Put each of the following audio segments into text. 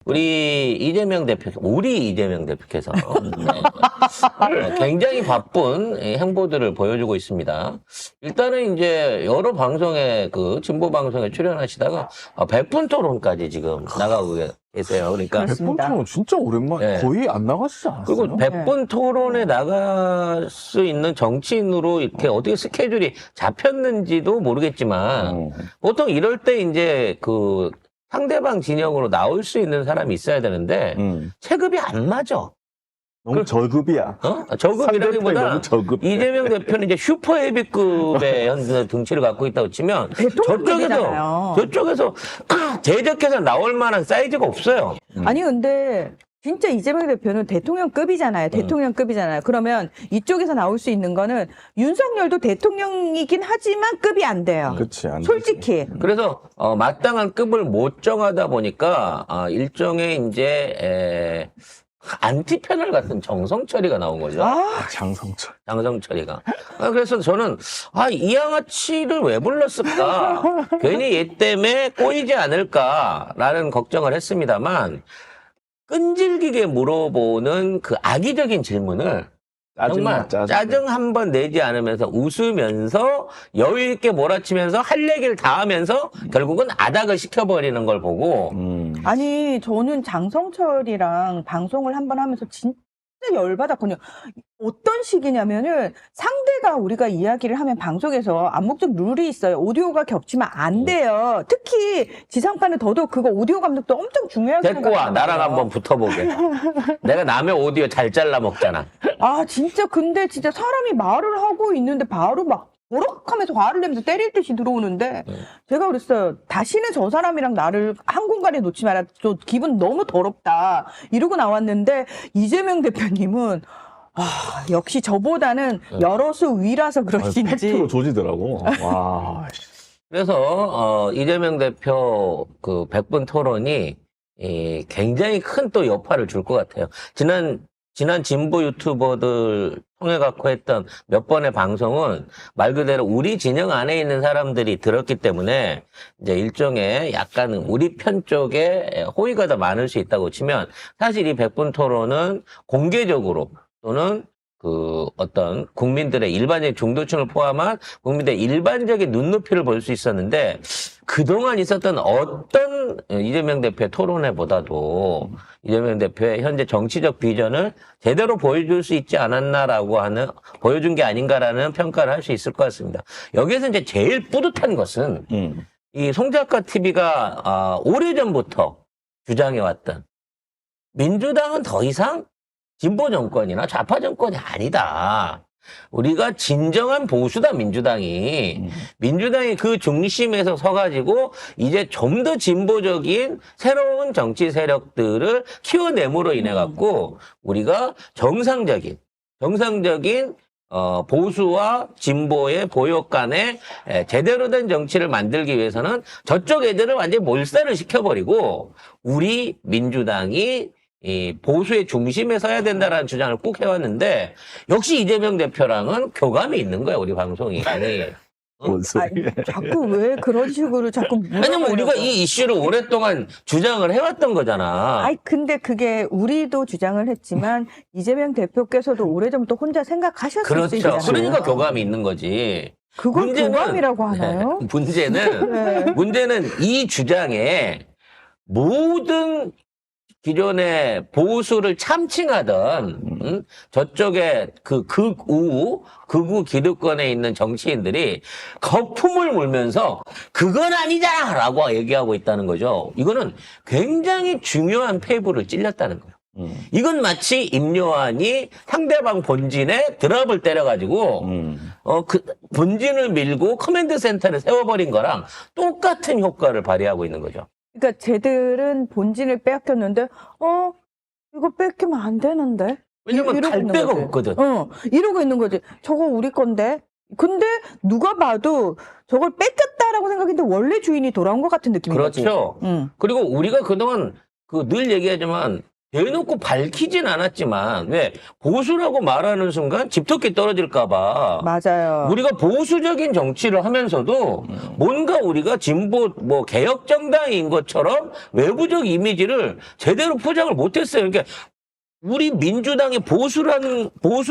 우리 이재명 대표께서 굉장히 바쁜 계보들을 보여주고 있습니다. 일단은 이제 여러 방송에 진보 방송에 출연하시다가 100분 토론까지 지금 나가고 계세요. 그러니까 100분 토론 진짜 오랜만에 네. 거의 안 나가시지 않았어요? 그리고 100분 토론에 나갈 수 있는 정치인으로 이렇게 어떻게 스케줄이 잡혔는지도 모르겠지만 보통 이럴 때 이제 상대방 진영으로 나올 수 있는 사람이 있어야 되는데 체급이 안 맞아. 너무 저급이야. 저급이라기보다 너무 저급해. 이재명 대표는 이제 슈퍼 헤비급의 현 등치를 갖고 있다고 치면 저쪽에서 대적해서 나올 만한 사이즈가 없어요. 아니 근데 진짜 이재명 대표는 대통령급이잖아요. 대통령급이잖아요. 그러면 이쪽에서 나올 수 있는 거는 윤석열도 대통령이긴 하지만 급이 안 돼요. 그치, 안 되지. 솔직히. 그래서 마땅한 급을 못 정하다 보니까 일종의 이제 안티 패널 같은 정성철이가 나온 거죠. 장성철. 장성철이가. 그래서 저는 이 양아치를 왜 불렀을까? 괜히 얘 때문에 꼬이지 않을까라는 걱정을 했습니다만 끈질기게 물어보는 그 악의적인 질문을 정말 짜증 한 번 내지 않으면서 웃으면서 여유 있게 몰아치면서 할 얘기를 다 하면서 결국은 아닥을 시켜버리는 걸 보고 아니 저는 장성철이랑 방송을 한번 하면서 진짜 열받았거든요. 어떤 식이냐면은 상대가 우리가 이야기를 하면 방송에서 암묵적 룰이 있어요. 오디오가 겹치면 안 돼요. 특히 지상파는 더더욱 그거 오디오 감독도 엄청 중요하게 데리고 와 나랑 한번 붙어보게. 내가 남의 오디오 잘 잘라 먹잖아. 진짜 근데 진짜 사람이 말을 하고 있는데 바로 막 버럭하면서 화를 내면서 때릴 듯이 들어오는데 제가 그랬어요. 다시는 저 사람이랑 나를 한 공간에 놓지 마라. 저 기분 너무 더럽다. 이러고 나왔는데 이재명 대표님은 역시 저보다는 여러 수 위라서 그러신지. 팩트로 조지더라고. 와. 그래서 이재명 대표 100분 토론이 굉장히 큰 또 여파를 줄 것 같아요. 지난 진보 유튜버들 통해 갖고 했던 몇 번의 방송은 말 그대로 우리 진영 안에 있는 사람들이 들었기 때문에 이제 일종의 약간 우리 편 쪽에 호의가 더 많을 수 있다고 치면 사실 이 100분 토론은 공개적으로 또는 어떤 국민들의 일반적인 중도층을 포함한 국민들의 일반적인 눈높이를 볼 수 있었는데 그동안 있었던 어떤 이재명 대표의 토론회보다도 이재명 대표의 현재 정치적 비전을 제대로 보여줄 수 있지 않았나라고 보여준 게 아닌가라는 평가를 할 수 있을 것 같습니다. 여기에서 이제 제일 뿌듯한 것은 이 송작가 TV가 오래전부터 주장해왔던 민주당은 더 이상 진보 정권이나 좌파 정권이 아니다. 우리가 진정한 보수다, 민주당이. 민주당이 그 중심에서 서가지고 이제 좀 더 진보적인 새로운 정치 세력들을 키워냄으로 인해갖고 우리가 정상적인 보수와 진보의 보역 간에 제대로 된 정치를 만들기 위해서는 저쪽 애들을 완전히 몰살을 시켜버리고 우리 민주당이 이 보수의 중심에 서야 된다라는 주장을 꾹 해왔는데 역시 이재명 대표랑은 교감이 있는 거야 우리 방송이. 뭔 소리야. 자꾸 왜 그런 식으로 자꾸 왜냐면 우리가 이 이슈를 오랫동안 주장을 해왔던 거잖아. 근데 그게 우리도 주장을 했지만 이재명 대표께서도 오래전부터 혼자 생각하셨을 수 그렇죠. 있잖아요. 그러니까 교감이 있는 거지. 그걸 교감이라고 하나요? 문제는 이 주장에 모든 기존의 보수를 참칭하던 저쪽에 극우 기득권에 있는 정치인들이 거품을 물면서 그건 아니잖아 라고 얘기하고 있다는 거죠. 이거는 굉장히 중요한 페이블을 찔렸다는 거예요. 이건 마치 임요한이 상대방 본진에 드랍을 때려가지고 본진을 밀고 커맨드 센터를 세워버린 거랑 똑같은 효과를 발휘하고 있는 거죠. 그러니까 쟤들은 본진을 빼앗겼는데 이거 뺏기면 안 되는데. 왜냐면 갈 데가 없거든. 이러고 있는 거지. 저거 우리 건데. 근데 누가 봐도 저걸 뺏겼다라고 생각했는데 원래 주인이 돌아온 것 같은 느낌인 거지. 그렇죠. 그리고 우리가 그동안 늘 얘기하지만 대놓고 밝히진 않았지만 왜 보수라고 말하는 순간 집토끼 떨어질까봐 맞아요. 우리가 보수적인 정치를 하면서도 뭔가 우리가 진보 뭐 개혁 정당인 것처럼 외부적 이미지를 제대로 포장을 못했어요. 그러니까 우리 민주당이 보수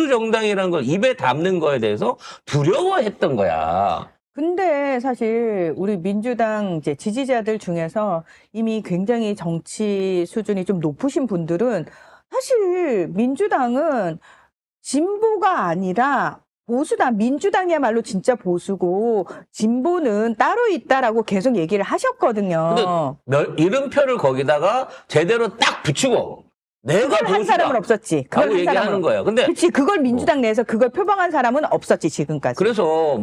정당이라는 걸 입에 담는 거에 대해서 두려워했던 거야. 근데 사실 우리 민주당 이제 지지자들 중에서 이미 굉장히 정치 수준이 좀 높으신 분들은 사실 민주당은 진보가 아니라 보수다. 민주당이야말로 진짜 보수고 진보는 따로 있다라고 계속 얘기를 하셨거든요. 이름표를 거기다가 제대로 딱 붙이고 내가 그걸 한 사람은 보수다 없었지. 그걸 라고 한 얘기하는 사람은 거예요. 근데 그렇지. 그걸 민주당 내에서 그걸 표방한 사람은 없었지 지금까지. 그래서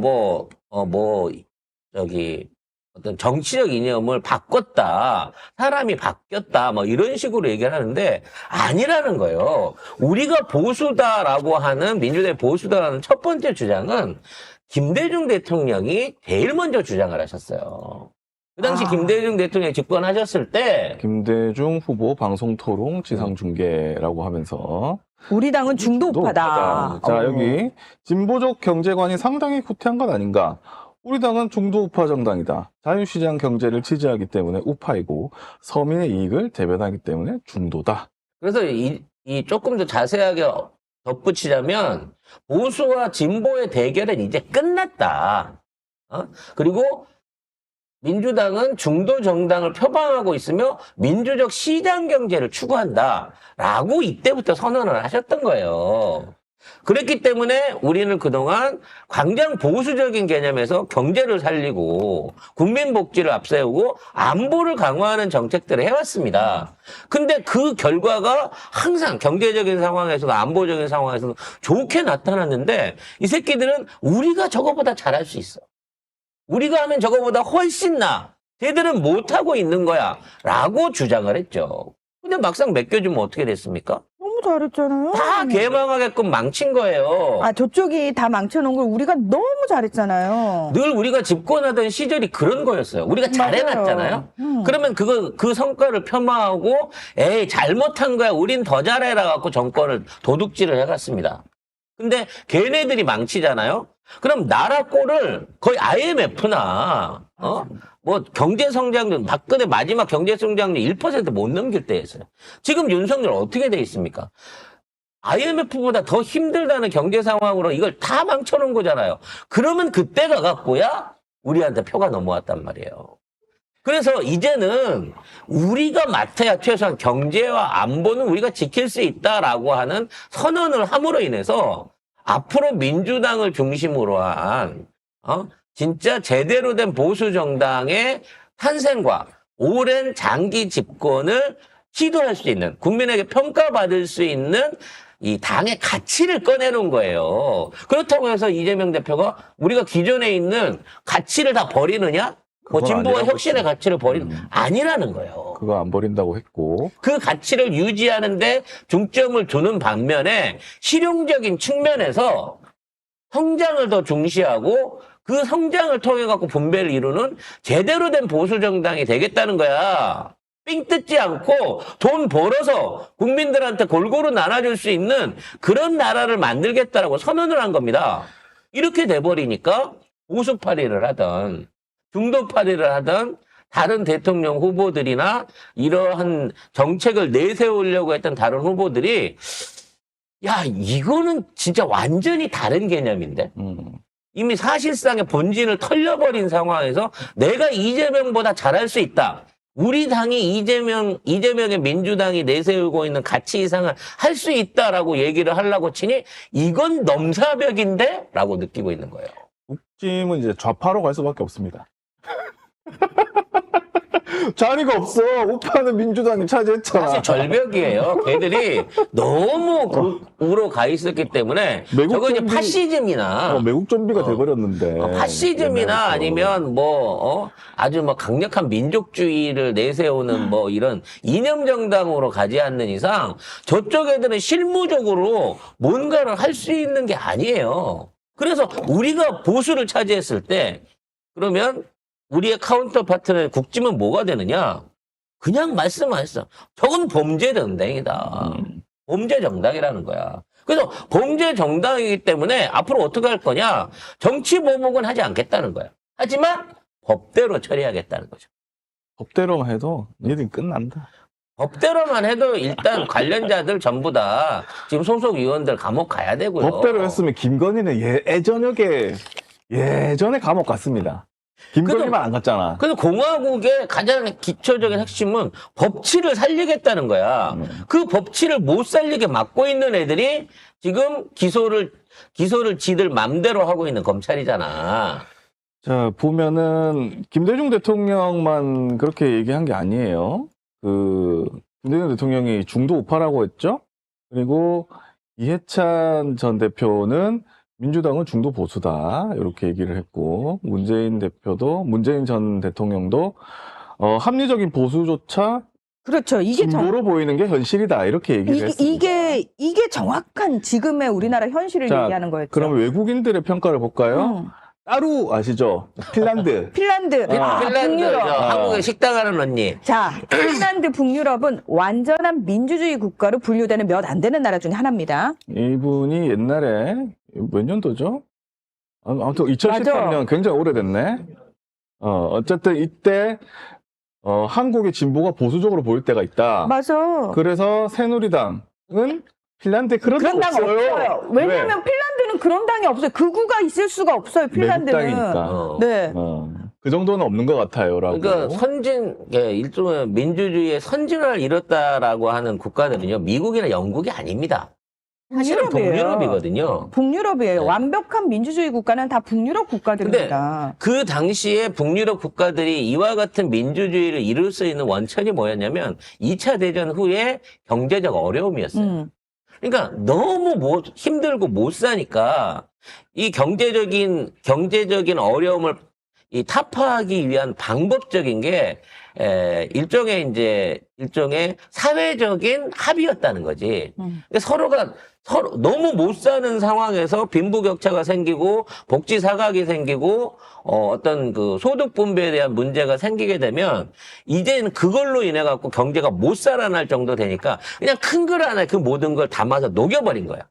저기 어떤 정치적 이념을 바꿨다, 사람이 바뀌었다, 뭐 이런 식으로 얘기를 하는데 아니라는 거예요. 우리가 보수다라고 하는 민주당의 보수다라는 첫 번째 주장은 김대중 대통령이 제일 먼저 주장을 하셨어요. 그 당시 김대중 대통령이 집권하셨을 때 김대중 후보 방송토론 지상중계라고 하면서 우리 당은 중도우파다. 자, 여기 진보적 경제관이 상당히 후퇴한 것 아닌가? 우리 당은 중도우파 정당이다. 자유시장 경제를 지지하기 때문에 우파이고 서민의 이익을 대변하기 때문에 중도다. 그래서 이 조금 더 자세하게 덧붙이자면 보수와 진보의 대결은 이제 끝났다. 그리고 민주당은 중도 정당을 표방하고 있으며 민주적 시장 경제를 추구한다라고 이때부터 선언을 하셨던 거예요. 그랬기 때문에 우리는 그동안 광장 보수적인 개념에서 경제를 살리고 국민 복지를 앞세우고 안보를 강화하는 정책들을 해왔습니다. 근데 그 결과가 항상 경제적인 상황에서도 안보적인 상황에서도 좋게 나타났는데 이 새끼들은 우리가 저거보다 잘할 수 있어. 우리가 하면 저거보다 훨씬 쟤들은 못하고 있는 거야 라고 주장을 했죠. 근데 막상 맡겨주면 어떻게 됐습니까? 너무 잘했잖아요. 다 개망하게끔 망친 거예요. 저쪽이 다 망쳐놓은 걸 우리가 너무 잘했잖아요. 늘 우리가 집권하던 시절이 그런 거였어요. 우리가 잘해놨잖아요. 그러면 그 성과를 폄하하고 에이 잘못한 거야 우린 더 잘해라 갖고 정권을 도둑질을 해갔습니다. 근데 걔네들이 망치잖아요. 그럼 나라 꼴을 거의 IMF나 뭐 경제성장률 박근혜 마지막 경제성장률 1% 못 넘길 때였어요. 지금 윤석열 어떻게 돼 있습니까? IMF보다 더 힘들다는 경제 상황으로 이걸 다 망쳐놓은 거잖아요. 그러면 그때가 갖고야 우리한테 표가 넘어왔단 말이에요. 그래서 이제는 우리가 맡아야 최소한 경제와 안보는 우리가 지킬 수 있다라고 하는 선언을 함으로 인해서 앞으로 민주당을 중심으로 한 진짜 제대로 된 보수 정당의 탄생과 오랜 장기 집권을 시도할 수 있는 국민에게 평가받을 수 있는 이 당의 가치를 꺼내놓은 거예요. 그렇다고 해서 이재명 대표가 우리가 기존에 있는 가치를 다 버리느냐? 뭐 진보와 혁신의 가치를 버리는 아니라는 거예요. 그거 안 버린다고 했고 그 가치를 유지하는데 중점을 두는 반면에 실용적인 측면에서 성장을 더 중시하고 그 성장을 통해 갖고 분배를 이루는 제대로 된 보수 정당이 되겠다는 거야. 삥 뜯지 않고 돈 벌어서 국민들한테 골고루 나눠줄 수 있는 그런 나라를 만들겠다라고 선언을 한 겁니다. 이렇게 돼버리니까 보수파리를 하던 중도파리를 하던 다른 대통령 후보들이나 이러한 정책을 내세우려고 했던 다른 후보들이 야 이거는 진짜 완전히 다른 개념인데 이미 사실상의 본진을 털려버린 상황에서 내가 이재명보다 잘할 수 있다. 우리 당이 이재명의 민주당이 내세우고 있는 가치 이상을 할 수 있다라고 얘기를 하려고 치니 이건 넘사벽인데? 라고 느끼고 있는 거예요. 국짐은 이제 좌파로 갈 수밖에 없습니다. 자리가 없어. 우파는 민주당이 차지했잖아. 사실 절벽이에요. 걔들이 너무 우로 가 있었기 때문에 저거 이제 파시즘이나 매국 좀비가 돼버렸는데. 파시즘이나 아니면 아주 강력한 민족주의를 내세우는 이런 이념 정당으로 가지 않는 이상 저쪽 애들은 실무적으로 뭔가를 할 수 있는 게 아니에요. 그래서 우리가 보수를 차지했을 때 그러면 우리의 카운터 파트너의 국짐은 뭐가 되느냐? 그냥 말씀하셨어. 저건 범죄 정당이다. 범죄 정당이라는 거야. 그래서 범죄 정당이기 때문에 앞으로 어떻게 할 거냐? 정치 보복은 하지 않겠다는 거야. 하지만 법대로 처리하겠다는 거죠. 법대로만 해도 니들 끝난다. 법대로만 해도 일단 관련자들 전부 다 지금 소속 의원들 감옥 가야 되고요. 법대로 했으면 김건희는 예전에 감옥 갔습니다. 김건희만 안 갔잖아. 그래서 공화국의 가장 기초적인 핵심은 법치를 살리겠다는 거야. 그 법치를 못 살리게 막고 있는 애들이 지금 기소를 지들 맘대로 하고 있는 검찰이잖아. 자, 보면은 김대중 대통령만 그렇게 얘기한 게 아니에요. 김대중 대통령이 중도 우파라고 했죠. 그리고 이해찬 전 대표는 민주당은 중도 보수다 이렇게 얘기를 했고, 문재인 전 대통령도 합리적인 보수조차 그렇죠. 이게 진보로 보이는 게 현실이다 이렇게 얘기를 했습니다. 이게 정확한 지금의 우리나라 현실을 자, 얘기하는 거였죠. 그럼 외국인들의 평가를 볼까요? 따루 아시죠? 핀란드. 핀란드, 핀란드, 북유럽. 한국에 식당 하는 언니. 자, 핀란드, 북유럽은 완전한 민주주의 국가로 분류되는 몇 안 되는 나라 중에 하나입니다. 이분이 옛날에 몇 년도죠? 아무튼 2013년 굉장히 오래됐네. 어쨌든 이때 한국의 진보가 보수적으로 보일 때가 있다. 맞아. 그래서 새누리당은 핀란드에 그런 그런 당 없어요. 없어요. 왜냐면 핀란드는 그런 당이 없어요. 극우가 있을 수가 없어요. 핀란드는. 매국당이니까. 네. 그 정도는 없는 것 같아요라고. 그러니까 일종의 민주주의의 선진화를 이뤘다라고 하는 국가들은요, 미국이나 영국이 아닙니다. 사실은 동유럽이거든요. 북유럽이에요. 네. 완벽한 민주주의 국가는 다 북유럽 국가들입니다. 그 당시에 북유럽 국가들이 이와 같은 민주주의를 이룰 수 있는 원천이 뭐였냐면 2차 대전 후에 경제적 어려움이었어요. 그러니까 너무 힘들고 못 사니까 이 경제적인 어려움을 타파하기 위한 방법적인 게 일종의 사회적인 합의였다는 거지. 그러니까 서로 너무 못 사는 상황에서 빈부격차가 생기고 복지 사각이 생기고 어떤 그 소득 분배에 대한 문제가 생기게 되면 이제는 그걸로 인해 갖고 경제가 못 살아날 정도 되니까 그냥 큰 글 안에 그 모든 걸 담아서 녹여버린 거야.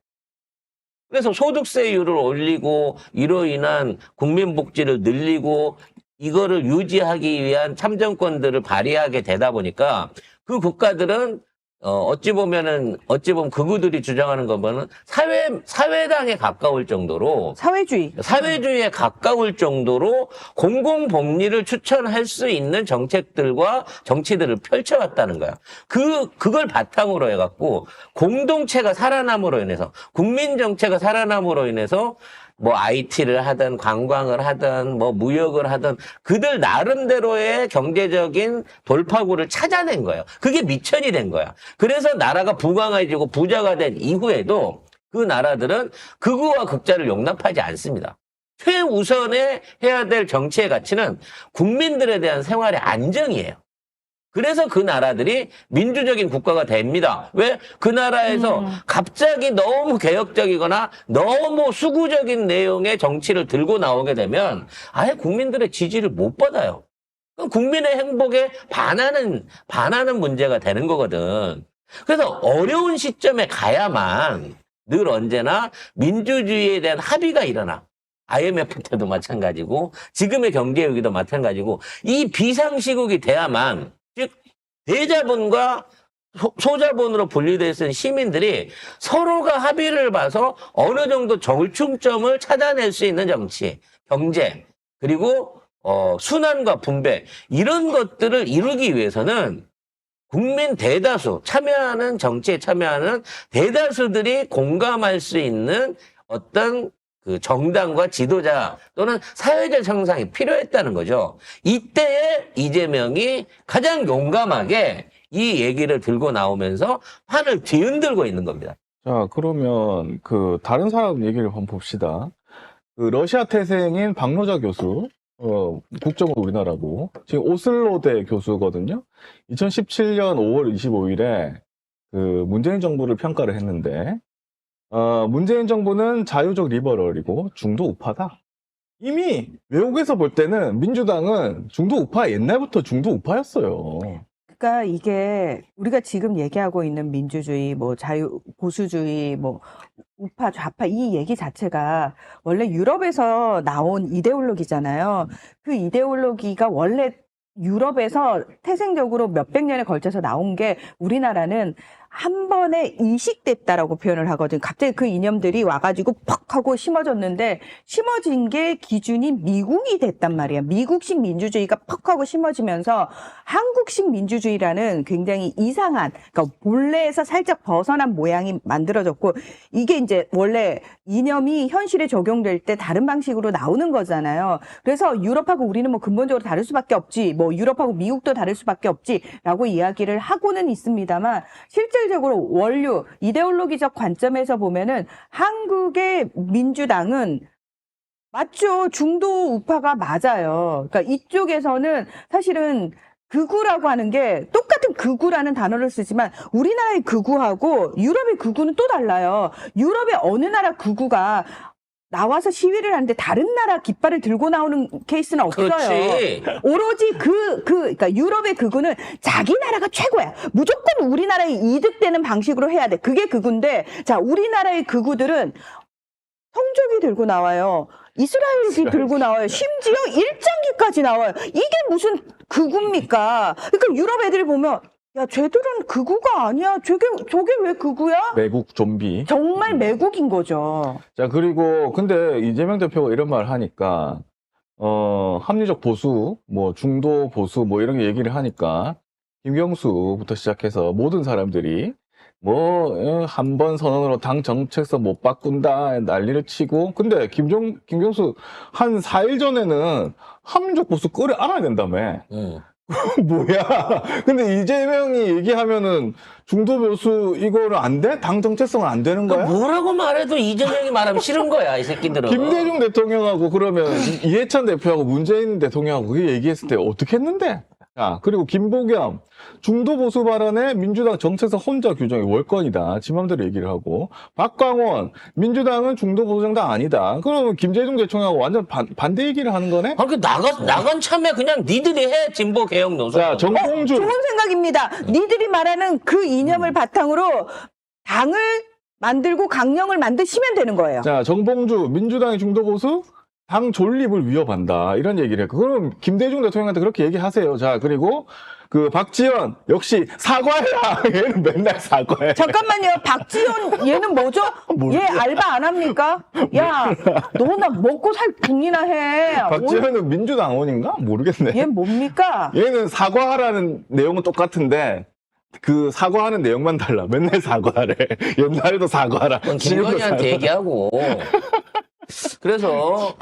그래서 소득세율을 올리고 이로 인한 국민복지를 늘리고 이거를 유지하기 위한 참정권들을 발휘하게 되다 보니까 그 국가들은 어찌 보면 극우들이 주장하는 것보다는 사회당에 가까울 정도로 사회주의에 가까울 정도로 공공복리를 추천할 수 있는 정책들과 정치들을 펼쳐왔다는 거야. 그걸 바탕으로 해갖고 공동체가 살아남으로 인해서 국민 정체가 살아남으로 인해서 뭐 IT를 하든 관광을 하든 뭐 무역을 하든 그들 나름대로의 경제적인 돌파구를 찾아낸 거예요. 그게 미천이 된 거야. 그래서 나라가 부강해지고 부자가 된 이후에도 그 나라들은 극우와 극자를 용납하지 않습니다. 최우선에 해야 될 정치의 가치는 국민들에 대한 생활의 안정이에요. 그래서 그 나라들이 민주적인 국가가 됩니다. 왜? 그 나라에서 갑자기 너무 개혁적이거나 너무 수구적인 내용의 정치를 들고 나오게 되면 아예 국민들의 지지를 못 받아요. 그럼 국민의 행복에 반하는 문제가 되는 거거든. 그래서 어려운 시점에 가야만 늘 언제나 민주주의에 대한 합의가 일어나. IMF 때도 마찬가지고 지금의 경제 위기도 마찬가지고 이 비상시국이 돼야만 즉 대자본과 소자본으로 분리되어 있는 시민들이 서로가 합의를 봐서 어느 정도 절충점을 찾아낼 수 있는 정치, 경제 그리고 순환과 분배 이런 것들을 이루기 위해서는 국민 대다수 정치에 참여하는 대다수들이 공감할 수 있는 어떤 그 정당과 지도자 또는 사회적 형상이 필요했다는 거죠. 이때에 이재명이 가장 용감하게 이 얘기를 들고 나오면서 판을 뒤흔들고 있는 겁니다. 자, 그러면 다른 사람 얘기를 한번 봅시다. 러시아 태생인 박노자 교수, 국적은 우리나라고 지금 오슬로대 교수거든요. 2017년 5월 25일에 문재인 정부를 평가를 했는데 문재인 정부는 자유적 리버럴이고 중도 우파다. 이미 외국에서 볼 때는 민주당은 중도 우파 옛날부터 중도 우파였어요. 그러니까 이게 우리가 지금 얘기하고 있는 민주주의, 뭐 자유, 보수주의, 뭐 우파, 좌파 이 얘기 자체가 원래 유럽에서 나온 이데올로기잖아요. 그 이데올로기가 원래 유럽에서 태생적으로 몇백 년에 걸쳐서 나온 게 우리나라는 한 번에 이식됐다라고 표현을 하거든. 갑자기 그 이념들이 와가지고 퍽 하고 심어졌는데 심어진 게 기준이 미국이 됐단 말이야. 미국식 민주주의가 퍽 하고 심어지면서 한국식 민주주의라는 굉장히 이상한, 그러니까 본래에서 살짝 벗어난 모양이 만들어졌고 이게 이제 원래 이념이 현실에 적용될 때 다른 방식으로 나오는 거잖아요. 그래서 유럽하고 우리는 뭐 근본적으로 다를 수밖에 없지, 뭐 유럽하고 미국도 다를 수밖에 없지라고 이야기를 하고는 있습니다만 실질적으로 원류 이데올로기적 관점에서 보면은 한국의 민주당은 맞죠. 중도 우파가 맞아요. 그러니까 이쪽에서는 사실은 극우라고 하는 게 똑같은 극우라는 단어를 쓰지만 우리나라의 극우하고 유럽의 극우는 또 달라요. 유럽의 어느 나라 극우가 나와서 시위를 하는데 다른 나라 깃발을 들고 나오는 케이스는 없어요. 그렇지. 오로지 그러니까 유럽의 극우는 자기 나라가 최고야. 무조건 우리나라에 이득되는 방식으로 해야 돼. 그게 극우인데, 자, 우리나라의 극우들은 성조기 들고 나와요. 이스라엘기 들고 나와요. 심지어 일장기까지 나와요. 이게 무슨 극우입니까? 그러니까 유럽 애들이 보면, 야, 쟤들은 극우가 아니야. 저게 왜 극우야? 매국 좀비. 정말 매국인 거죠. 자, 그리고 근데 이재명 대표가 이런 말 하니까 합리적 보수, 뭐 중도 보수 뭐 이런 게 얘기를 하니까 김경수부터 시작해서 모든 사람들이 뭐 한 번 선언으로 당 정책성 못 바꾼다 난리를 치고, 근데 김경수 한 4일 전에는 합리적 보수 끓여 알아야 된다며. 뭐야? 근데 이재명이 얘기하면은 중도 보수 이거는 안 돼? 당 정체성은 안 되는 거야? 뭐라고 말해도 이재명이 말하면 싫은 거야, 이 새끼들은. 김대중 대통령하고 그러면 이해찬 대표하고 문재인 대통령하고 그게 얘기했을 때 어떻게 했는데? 자, 그리고 김보겸 중도 보수 발언에 민주당 정책성 혼자 규정이 월권이다. 지 맘대로 얘기를 하고, 박광원 민주당은 중도 보수 정당 아니다. 그러면 김대중 대통령하고 완전 반대 얘기를 하는 거네? 아, 그 나간 참에 그냥 니들이 해, 진보 개혁 노선. 자, 정봉주 좋은 생각입니다. 니들이 말하는 그 이념을 바탕으로 당을 만들고 강령을 만드시면 되는 거예요. 자, 정봉주 민주당의 중도 보수 당 존립을 위협한다. 이런 얘기를 했고, 그럼 김대중 대통령한테 그렇게 얘기하세요. 자, 그리고 그 박지원 역시 사과해라. 얘는 맨날 사과해. 잠깐만요. 박지원 얘는 뭐죠? 얘 알바 안 합니까? 야, 너 나 먹고 살 분이나 해. 박지원은 민주당원인가? 모르겠네. 얘 뭡니까? 얘는 사과하라는 내용은 똑같은데 그 사과하는 내용만 달라. 맨날 사과하래. 옛날에도 사과하라. 그건 지금도 김건희한테 사과하라. 얘기하고. 그래서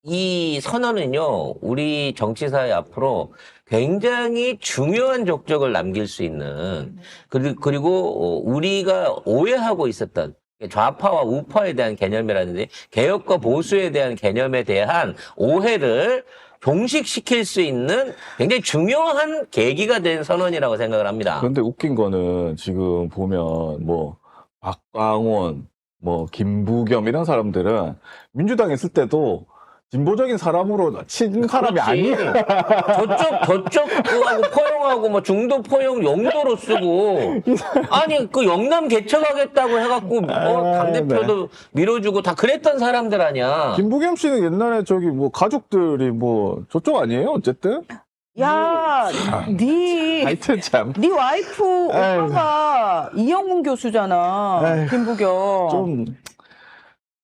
이 선언은요, 우리 정치사회 앞으로 굉장히 중요한 족적을 남길 수 있는, 그리고 우리가 오해하고 있었던 좌파와 우파에 대한 개념이라든지 개혁과 보수에 대한 개념에 대한 오해를 종식시킬 수 있는 굉장히 중요한 계기가 된 선언이라고 생각을 합니다. 그런데 웃긴 거는 지금 보면 뭐 박광원, 뭐 김부겸 이런 사람들은 민주당에 있을 때도 진보적인 사람으로 친 사람이 아니야. 저쪽하고 포용하고 뭐 중도 포용 용도로 쓰고, 아니 그 영남 개척하겠다고 해갖고 당대표도 밀어주고 다 그랬던 사람들 아니야. 김부겸 씨는 옛날에 저기 뭐 가족들이 뭐 저쪽 아니에요? 어쨌든. 야, 하여튼 참. 네 와이프 오빠가 이영훈 교수잖아. 에휴, 김부겸. 좀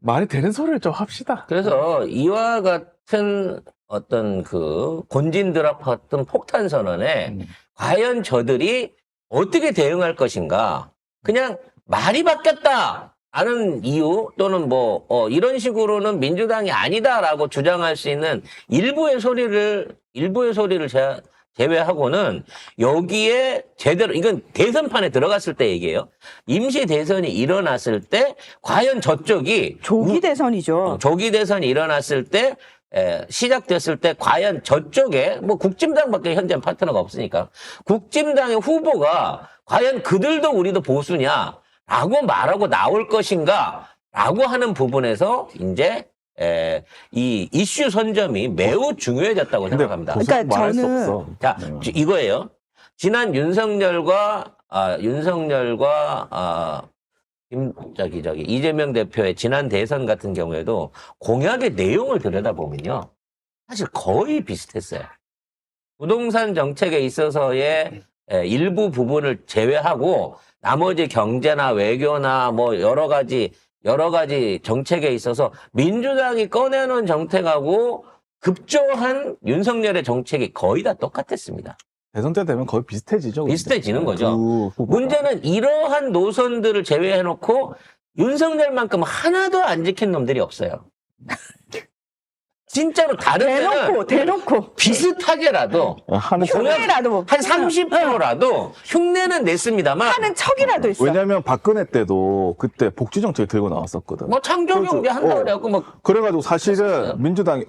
말이 되는 소리를 좀 합시다. 그래서 이와 같은 어떤 그 본진드랍 같은 폭탄 선언에 과연 저들이 어떻게 대응할 것인가? 그냥 말이 바뀌었다 하는 이유 또는 뭐 이런 식으로는 민주당이 아니다라고 주장할 수 있는 일부의 소리를 제외하고는 여기에 제대로, 이건 대선판에 들어갔을 때 얘기예요. 임시 대선이 일어났을 때 과연 저쪽이 조기 대선이죠. 조기 대선이 일어났을 때 시작됐을 때 과연 저쪽에 뭐 국진당밖에 현재 파트너가 없으니까 국진당의 후보가 과연 그들도 우리도 보수냐라고 말하고 나올 것인가라고 하는 부분에서 이제 이 이슈 선점이 매우 중요해졌다고 생각합니다. 보수 그러니까 말할 수 저는 없어. 자, 이거예요. 지난 윤석열과 이재명 대표의 지난 대선 같은 경우에도 공약의 내용을 들여다보면요. 사실 거의 비슷했어요. 부동산 정책에 있어서의 일부 부분을 제외하고 나머지 경제나 외교나 뭐 여러 가지 정책에 있어서 민주당이 꺼내놓은 정책하고 급조한 윤석열의 정책이 거의 다 똑같았습니다. 대선 때 되면 거의 비슷해지죠. 근데. 비슷해지는 거죠. 그 후보가. 문제는 이러한 노선들을 제외해놓고 윤석열만큼 하나도 안 지킨 놈들이 없어요. 진짜로 다른 데는 대놓고 비슷하게라도 흉내라도 한 30%라도 흉내는 냈습니다만 하는 척이라도 있어. 왜냐면 박근혜 때도 그때 복지 정책 들고 나왔었거든. 뭐 창조경제 한다고 그래갖고 뭐 그래가지고 사실은 했었어요. 민주당이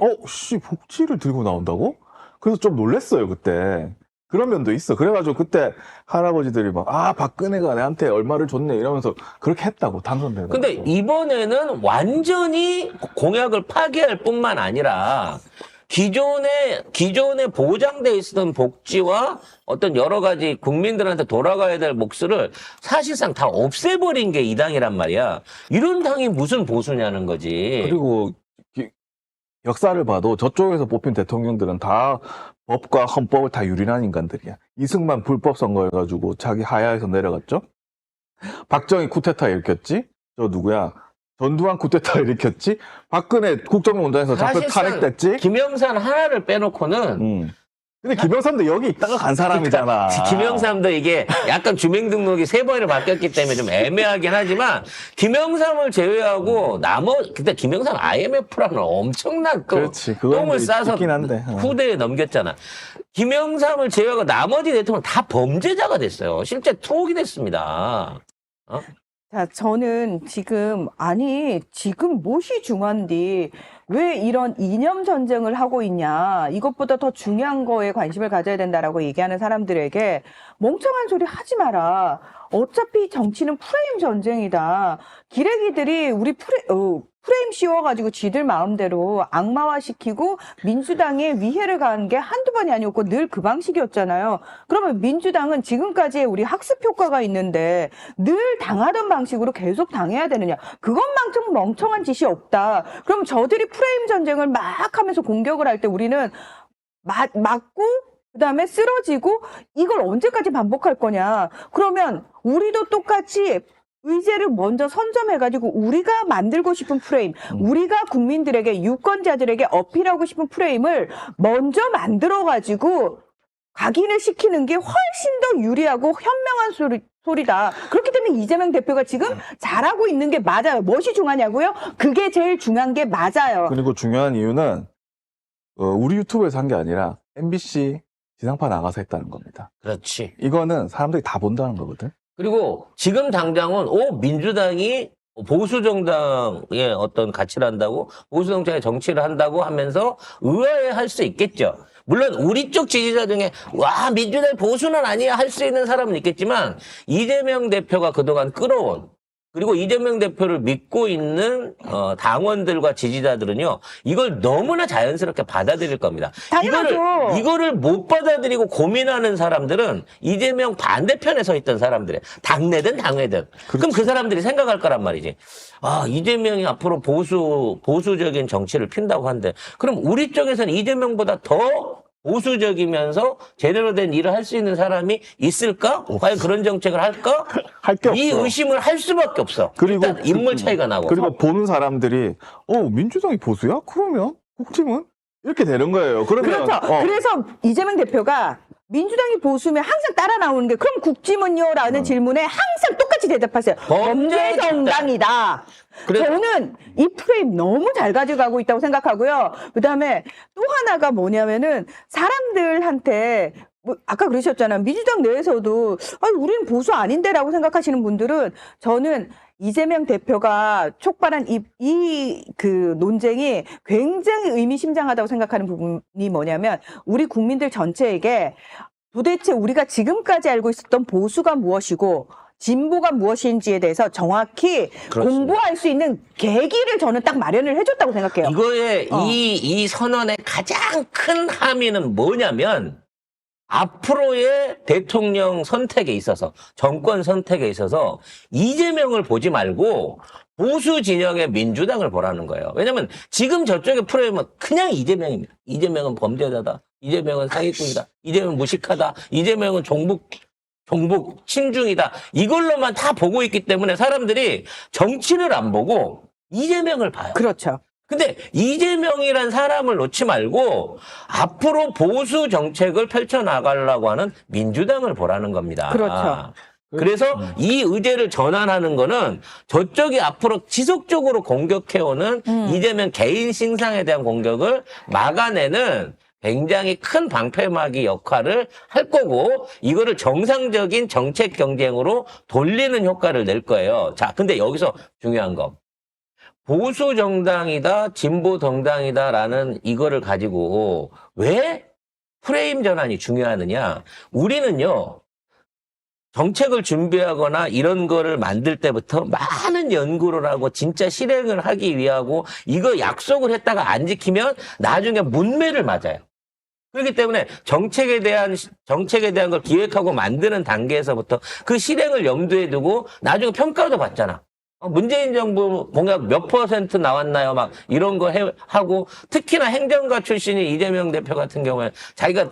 복지를 들고 나온다고? 그래서 좀 놀랬어요 그때. 그런 면도 있어. 그래가지고 그때 할아버지들이 막 박근혜가 내한테 얼마를 줬네 이러면서 그렇게 했다고 당선돼서. 근데 이번에는 완전히 공약을 파기할 뿐만 아니라 기존에 보장돼 있었던 복지와 어떤 여러 가지 국민들한테 돌아가야 될 몫을 사실상 다 없애버린 게 이 당이란 말이야. 이런 당이 무슨 보수냐는 거지. 그리고 역사를 봐도 저쪽에서 뽑힌 대통령들은 다 법과 헌법을 다 유린한 인간들이야. 이승만 불법 선거해가지고 자기 하야에서 내려갔죠. 박정희 쿠데타 일으켰지. 저 누구야? 전두환 쿠데타 일으켰지. 박근혜 국정농단에서 잡혀 사실상 탄핵됐지. 김영삼 하나를 빼놓고는 근데 김영삼도 여기 있다가 간 사람이잖아. 김영삼도 이게 약간 주민등록이 3번이나 바뀌었기 때문에 좀 애매하긴 하지만 김영삼을 제외하고 그때 김영삼 IMF라는 엄청난 그렇지. 똥을 싸서 있긴 한데. 후대에 넘겼잖아. 김영삼을 제외하고 나머지 대통령 다 범죄자가 됐어요. 실제 투옥이 됐습니다. 자, 저는 지금 무엇이 중요한디 왜 이런 이념 전쟁을 하고 있냐, 이것보다 더 중요한 거에 관심을 가져야 된다라고 얘기하는 사람들에게 멍청한 소리 하지 마라. 어차피 정치는 프레임 전쟁이다. 기레기들이 우리 프레임 씌워가지고 지들 마음대로 악마화시키고 민주당에 위해를 가는 게 한두 번이 아니었고 늘 그 방식이었잖아요. 그러면 민주당은 지금까지의 우리 학습 효과가 있는데 늘 당하던 방식으로 계속 당해야 되느냐. 그것만큼 멍청한 짓이 없다. 그럼 저들이 프레임 전쟁을 막 하면서 공격을 할 때 우리는 맞고 그다음에 쓰러지고 이걸 언제까지 반복할 거냐. 그러면 우리도 똑같이 의제를 먼저 선점해가지고 우리가 만들고 싶은 프레임, 우리가 국민들에게, 유권자들에게 어필하고 싶은 프레임을 먼저 만들어가지고 각인을 시키는 게 훨씬 더 유리하고 현명한 소리다. 그렇기 때문에 이재명 대표가 지금 잘하고 있는 게 맞아요. 무엇이 중요하냐고요? 그게 제일 중요한 게 맞아요. 그리고 중요한 이유는 우리 유튜브에서 한 게 아니라 MBC 지상파 나가서 했다는 겁니다. 그렇지. 이거는 사람들이 다 본다는 거거든. 그리고 지금 당장은 민주당이 보수정당의 어떤 가치를 한다고, 보수정당의 정치를 한다고 하면서 의아해할 수 있겠죠. 물론 우리 쪽 지지자 중에 민주당이 보수는 아니야 할 수 있는 사람은 있겠지만, 이재명 대표가 그동안 끌어온, 그리고 이재명 대표를 믿고 있는 당원들과 지지자들은요, 이걸 너무나 자연스럽게 받아들일 겁니다. 당연하죠. 이거를 못 받아들이고 고민하는 사람들은 이재명 반대편에 서 있던 사람들이에요. 당내든 당외든. 그럼 그 사람들이 생각할 거란 말이지. 이재명이 앞으로 보수적인 정치를 핀다고 한데, 그럼 우리 쪽에서는 이재명보다 더 보수적이면서 제대로 된 일을 할 수 있는 사람이 있을까? 과연 그런 정책을 할까? 할 게 없어. 이 의심을 할 수밖에 없어. 그리고 일단 인물 차이가 나고. 그리고 보는 사람들이 민주당이 보수야? 그러면 국힘은 이렇게 되는 거예요. 그러면 그렇죠. 그래서 이재명 대표가 민주당이 보수면 항상 따라 나오는 게 그럼 국힘은요? 라는 질문에 항상 똑같이 대답하세요. 범죄 정당이다. 저는 이 프레임 너무 잘 가져가고 있다고 생각하고요. 그다음에 또 하나가 뭐냐면은 사람들한테 아까 그러셨잖아요. 민주당 내에서도 우리는 보수 아닌데라고 생각하시는 분들은, 저는 이재명 대표가 촉발한 그 논쟁이 굉장히 의미심장하다고 생각하는 부분이 뭐냐면, 우리 국민들 전체에게 도대체 우리가 지금까지 알고 있었던 보수가 무엇이고 진보가 무엇인지에 대해서 정확히 그렇습니다. 공부할 수 있는 계기를 저는 딱 마련을 해줬다고 생각해요. 이거의 이 선언의 가장 큰 함의는 뭐냐면, 앞으로의 대통령 선택에 있어서, 정권 선택에 있어서 이재명을 보지 말고 보수 진영의 민주당을 보라는 거예요. 왜냐면 지금 저쪽에 프레임은 그냥 이재명입니다. 이재명은 범죄자다. 이재명은 사기꾼이다. 이재명은 무식하다. 이재명은 종북 친중이다. 이걸로만 다 보고 있기 때문에 사람들이 정치를 안 보고 이재명을 봐요. 그렇죠. 근데 이재명이란 사람을 놓지 말고 앞으로 보수 정책을 펼쳐나가려고 하는 민주당을 보라는 겁니다. 그렇죠. 그래서 이 의제를 전환하는 거는 저쪽이 앞으로 지속적으로 공격해오는 이재명 개인 신상에 대한 공격을 막아내는 굉장히 큰 방패막이 역할을 할 거고 이거를 정상적인 정책 경쟁으로 돌리는 효과를 낼 거예요. 자, 근데 여기서 중요한 거. 보수 정당이다, 진보 정당이다라는 이거를 가지고 왜 프레임 전환이 중요하느냐? 우리는요. 정책을 준비하거나 이런 거를 만들 때부터 많은 연구를 하고 진짜 실행을 하기 위하고 이거 약속을 했다가 안 지키면 나중에 문매를 맞아요. 그렇기 때문에 정책에 대한 걸 기획하고 만드는 단계에서부터 그 실행을 염두에 두고 나중에 평가도 받잖아. 문재인 정부 공약 몇 % 나왔나요? 막 이런 거 하고 특히나 행정가 출신이 이재명 대표 같은 경우에 자기가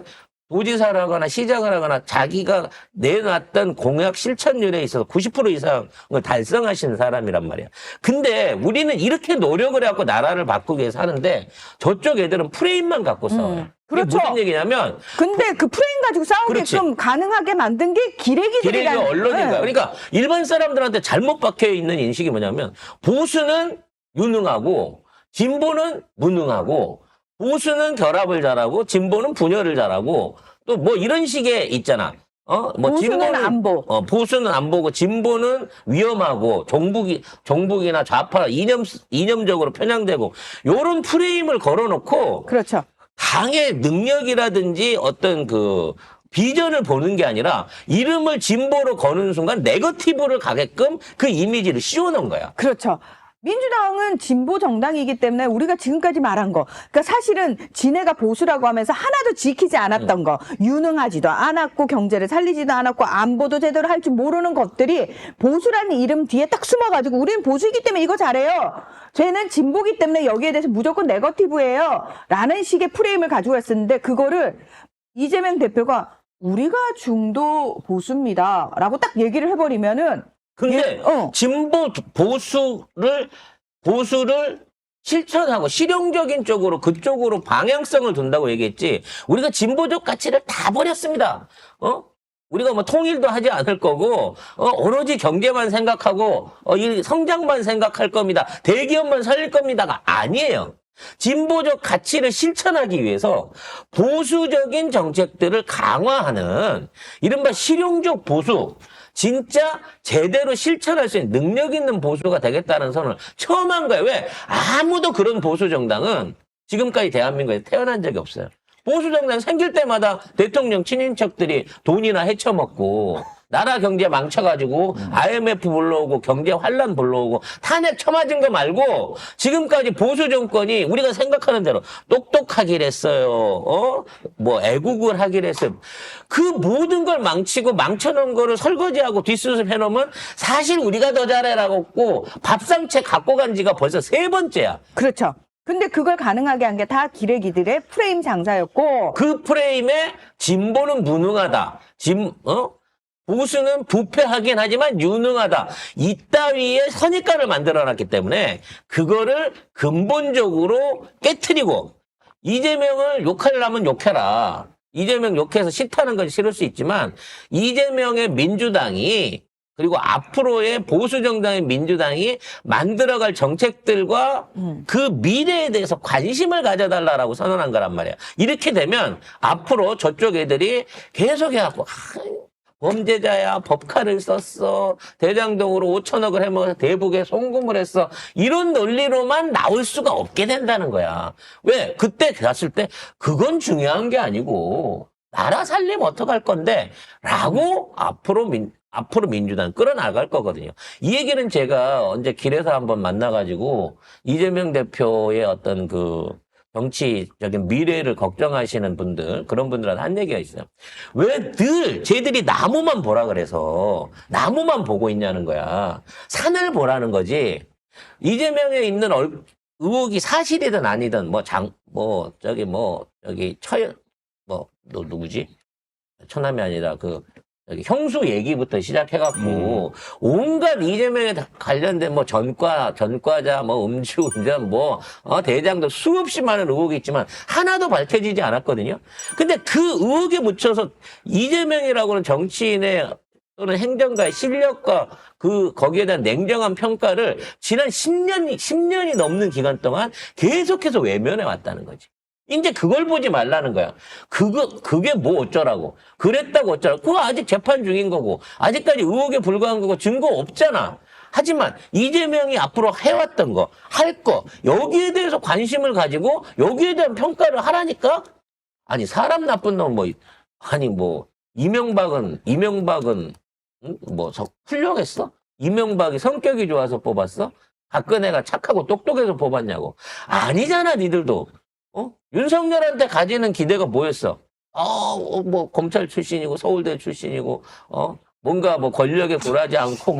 도지사를 하거나 시장을 하거나 자기가 내놨던 공약 실천율에 있어서 90% 이상을 달성하시는 사람이란 말이야. 근데 우리는 이렇게 노력을 해갖고 나라를 바꾸기 위해서 하는데 저쪽 애들은 프레임만 갖고 싸워요. 그게 그렇죠. 무슨 얘기냐면 근데 그 프레임 가지고 싸우게끔 가능하게 만든 게 기레기 기레기들이라는 언론인가요? 그러니까 일반 사람들한테 잘못 박혀 있는 인식이 뭐냐면 보수는 유능하고 진보는 무능하고 보수는 결합을 잘하고 진보는 분열을 잘하고 또 뭐 이런 식의 있잖아. 보수는 안 보. 보수는 안 보고 진보는 위험하고 종북이나 좌파 이념적으로 편향되고 요런 프레임을 걸어놓고 그렇죠. 당의 능력이라든지 어떤 그 비전을 보는 게 아니라 이름을 진보로 거는 순간 네거티브를 가게끔 그 이미지를 씌워놓은 거야. 그렇죠. 민주당은 진보 정당이기 때문에 우리가 지금까지 말한 거, 그러니까 사실은 지네가 보수라고 하면서 하나도 지키지 않았던 거, 유능하지도 않았고 경제를 살리지도 않았고 안보도 제대로 할 줄 모르는 것들이 보수라는 이름 뒤에 딱 숨어가지고 우리는 보수이기 때문에 이거 잘해요. 쟤는 진보기 때문에 여기에 대해서 무조건 네거티브예요. 라는 식의 프레임을 가지고 있었는데 그거를 이재명 대표가 우리가 중도 보수입니다. 라고 딱 얘기를 해버리면은 근데 진보 보수를 실천하고 실용적인 쪽으로 그쪽으로 방향성을 둔다고 얘기했지. 우리가 진보적 가치를 다 버렸습니다. 우리가 뭐 통일도 하지 않을 거고 오로지 경제만 생각하고 이 성장만 생각할 겁니다. 대기업만 살릴 겁니다가 아니에요. 진보적 가치를 실천하기 위해서 보수적인 정책들을 강화하는 이른바 실용적 보수, 진짜 제대로 실천할 수 있는 능력 있는 보수가 되겠다는 선을 처음 한 거예요. 왜? 아무도 그런 보수 정당은 지금까지 대한민국에 태어난 적이 없어요. 보수 정당 생길 때마다 대통령 친인척들이 돈이나 헤쳐먹고 나라 경제 망쳐가지고 IMF 불러오고 경제 환란 불러오고 탄핵 쳐맞은 거 말고 지금까지 보수 정권이 우리가 생각하는 대로 똑똑하길 했어요. 뭐 애국을 하길 했어요. 그 모든 걸 망치고 망쳐놓은 거를 설거지하고 뒷수습 해놓으면 사실 우리가 더 잘해라고 밥상채 갖고 간 지가 벌써 3번째야. 그렇죠. 근데 그걸 가능하게 한 게 다 기레기들의 프레임 장사였고 그 프레임에 진보는 무능하다. 보수는 부패하긴 하지만 유능하다. 이따위의 선입관을 만들어놨기 때문에 그거를 근본적으로 깨트리고 이재명을 욕하려면 욕해라. 이재명 욕해서 싫다는 건 싫을 수 있지만 이재명의 민주당이 그리고 앞으로의 보수 정당의 민주당이 만들어갈 정책들과 그 미래에 대해서 관심을 가져달라고 선언한 거란 말이야. 이렇게 되면 앞으로 저쪽 애들이 계속 해갖고 범죄자야, 법카를 썼어, 대장동으로 5천억을 해먹어서 대북에 송금을 했어, 이런 논리로만 나올 수가 없게 된다는 거야. 왜? 그때 봤을 때 그건 중요한 게 아니고 나라 살림 어떡할 건데 라고 앞으로 민주당 끌어나갈 거거든요. 이 얘기는 제가 언제 길에서 한번 만나가지고 이재명 대표의 어떤 그 정치적인 미래를 걱정하시는 분들, 그런 분들한테 한 얘기가 있어요. 왜 늘 쟤들이 나무만 보라 그래서 나무만 보고 있냐는 거야. 산을 보라는 거지. 이재명에 있는 의혹이 사실이든 아니든 누구지? 처남이 아니라 여기 형수 얘기부터 시작해갖고 온갖 이재명에 관련된 전과자, 음주 운전, 대장도 수없이 많은 의혹이 있지만 하나도 밝혀지지 않았거든요. 근데 그 의혹에 묻혀서 이재명이라고 하는 정치인의 또는 행정가의 실력과 거기에 대한 냉정한 평가를 지난 10년이 넘는 기간 동안 계속해서 외면해 왔다는 거지. 이제 그걸 보지 말라는 거야. 그게 뭐 어쩌라고. 그랬다고 어쩌라고. 그거 아직 재판 중인 거고. 아직까지 의혹에 불과한 거고 증거 없잖아. 하지만 이재명이 앞으로 해왔던 거, 할 거, 여기에 대해서 관심을 가지고 여기에 대한 평가를 하라니까? 아니, 사람 나쁜 놈 이명박은 훌륭했어? 이명박이 성격이 좋아서 뽑았어? 박근혜가 착하고 똑똑해서 뽑았냐고. 아니잖아, 니들도. 윤석열한테 가지는 기대가 뭐였어? 검찰 출신이고, 서울대 출신이고, 뭔가 권력에 굴하지 않고,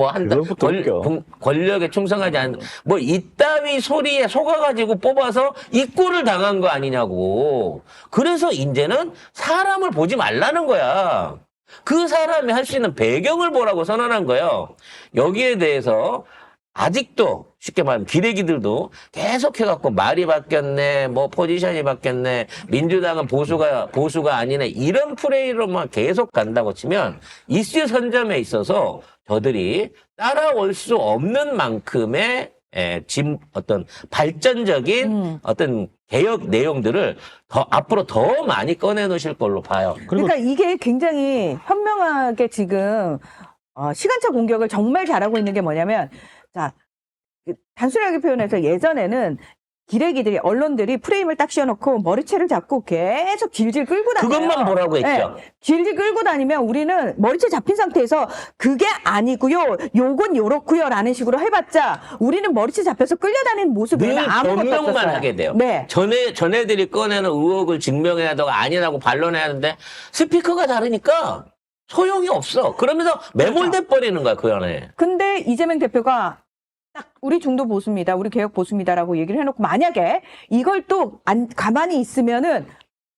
권력에 충성하지 않는, 이따위 소리에 속아가지고 뽑아서 이 꼴을 당한 거 아니냐고. 그래서 이제는 사람을 보지 말라는 거야. 그 사람이 할 수 있는 배경을 보라고 선언한 거예요. 여기에 대해서 아직도 쉽게 말하면 기레기들도 계속해갖고 말이 바뀌었네, 포지션이 바뀌었네, 민주당은 보수가 아니네, 이런 프레이로만 계속 간다고 치면 이슈 선점에 있어서 저들이 따라올 수 없는 만큼의 어떤 발전적인 어떤 개혁 내용들을 앞으로 더 많이 꺼내놓으실 걸로 봐요. 그러니까 이게 굉장히 현명하게 지금 시간차 공격을 정말 잘하고 있는 게 뭐냐면, 자, 단순하게 표현해서 예전에는 기레기들이, 언론들이 프레임을 딱 씌워놓고 머리채를 잡고 계속 질질 끌고 다녀요. 그것만 보라고 했죠. 네, 질질 끌고 다니면 우리는 머리채 잡힌 상태에서 그게 아니고요, 요건 요렇고요 라는 식으로 해봤자 우리는 머리채 잡혀서 끌려다니는 모습 외에는 늘 아무것도 변명만 없었어요. 하게 돼요. 네. 전애들이 꺼내는 의혹을 증명해야 되고 아니라고 반론해야 하는데 스피커가 다르니까 소용이 없어. 그러면서 매몰돼 버리는 거야, 그 안에. 근데 이재명 대표가 딱 우리 중도 보수입니다, 우리 개혁 보수입니다라고 얘기를 해놓고 만약에 이걸 또 가만히 있으면은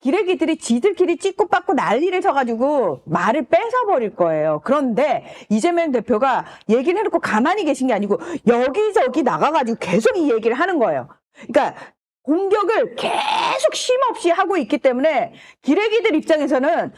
기레기들이 지들끼리 찍고 빠고 난리를 쳐가지고 말을 뺏어버릴 거예요. 그런데 이재명 대표가 얘기를 해놓고 가만히 계신 게 아니고 여기저기 나가가지고 계속 이 얘기를 하는 거예요. 그러니까 공격을 계속 쉼없이 하고 있기 때문에 기레기들 입장에서는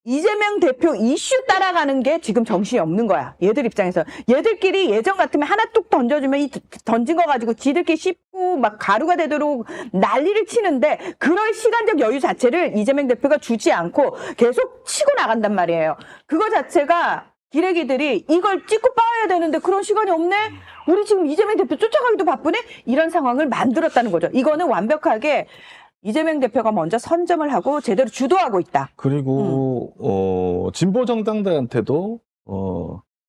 이재명 대표 이슈 따라가는 게 지금 정신이 없는 거야. 얘들 입장에서. 얘들끼리 예전 같으면 하나 뚝 던져주면 던진 거 가지고 지들끼리 씹고 막 가루가 되도록 난리를 치는데 그럴 시간적 여유 자체를 이재명 대표가 주지 않고 계속 치고 나간단 말이에요. 그거 자체가 기레기들이 이걸 찍고 빠야 되는데 그런 시간이 없네? 우리 지금 이재명 대표 쫓아가기도 바쁘네? 이런 상황을 만들었다는 거죠. 이거는 완벽하게 이재명 대표가 먼저 선점을 하고 제대로 주도하고 있다. 그리고 진보 정당들한테도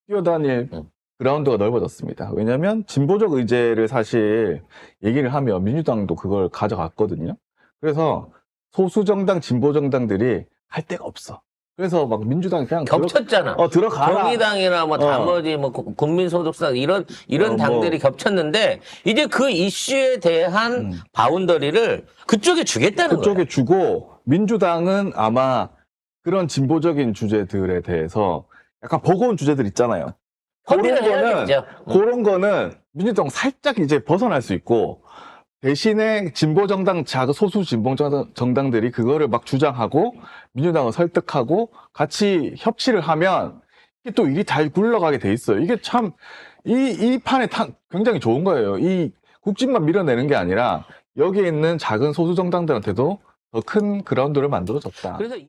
뛰어다닐 그라운드가 넓어졌습니다. 왜냐하면 진보적 의제를 사실 얘기를 하면 민주당도 그걸 가져갔거든요. 그래서 소수 정당, 진보 정당들이 할 데가 없어. 그래서 막 민주당이 그냥 겹쳤잖아. 들어가라. 정의당이나 나머지 국민소득당 이런 당들이 겹쳤는데 이제 그 이슈에 대한 바운더리를 그쪽에 주겠다는 거예요. 그쪽에 주고 민주당은 아마 그런 진보적인 주제들에 대해서 약간 버거운 주제들 있잖아요. 그런 거는 민주당 살짝 이제 벗어날 수 있고 대신에 진보 정당, 소수 진보 정당들이 그거를 막 주장하고 민주당을 설득하고 같이 협치를 하면 이게 또 일이 잘 굴러가게 돼 있어요. 이게 참 이 판에 굉장히 좋은 거예요. 이 국진만 밀어내는 게 아니라 여기에 있는 작은 소수 정당들한테도 더 큰 그라운드를 만들어줬다. 그래서